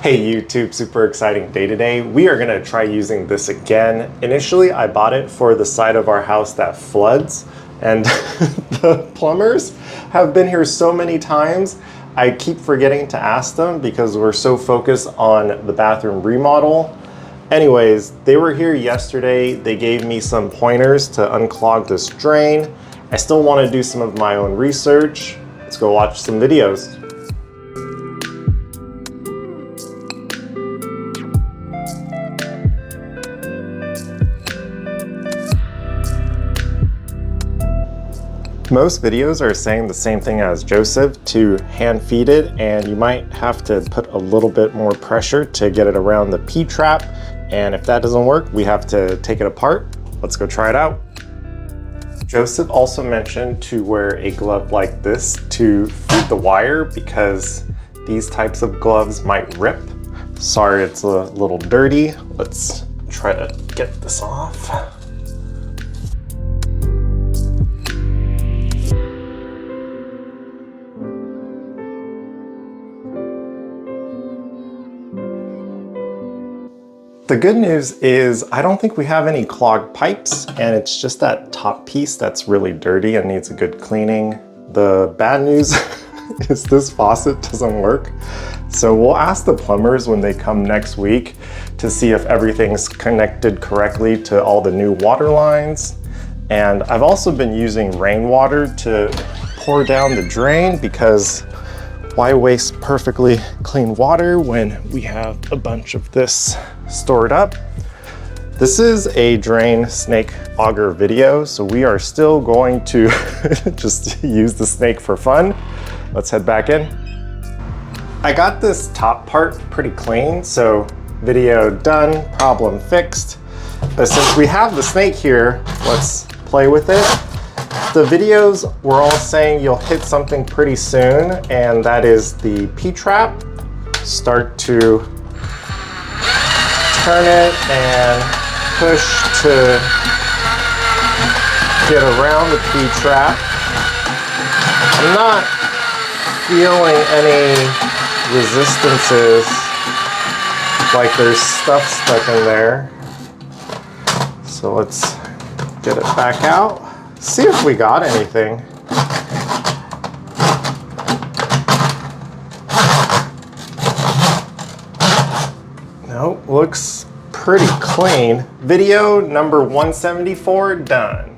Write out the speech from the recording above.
Hey YouTube, super exciting day today. We are gonna try using this again. Initially, I bought it for the side of our house that floods, and the plumbers have been here so many times, I keep forgetting to ask them because we're so focused on the bathroom remodel. Anyways, they were here yesterday. They gave me some pointers to unclog this drain. I still wanna do some of my own research. Let's go watch some videos. Most videos are saying the same thing as Joseph, to hand feed it, and you might have to put a little bit more pressure to get it around the P-trap. And if that doesn't work, we have to take it apart. Let's go try it out. Joseph also mentioned to wear a glove like this to feed the wire because these types of gloves might rip. Sorry, it's a little dirty. Let's try to get this off. The good news is I don't think we have any clogged pipes, and it's just that top piece that's really dirty and needs a good cleaning. The bad news is this faucet doesn't work. So we'll ask the plumbers when they come next week to see if everything's connected correctly to all the new water lines. And I've also been using rainwater to pour down the drain because why waste perfectly clean water when we have a bunch of this stored up? This is a drain snake auger video, so we are still going to just use the snake for fun. Let's head back in. I got this top part pretty clean, so video done, problem fixed. But since we have the snake here, let's play with it. The videos were all saying you'll hit something pretty soon, and that is the P-trap. Start to turn it and push to get around the P-trap. I'm not feeling any resistances, like there's stuff stuck in there. So let's get it back out. See if we got anything. Nope, looks pretty clean. Video number 174 done.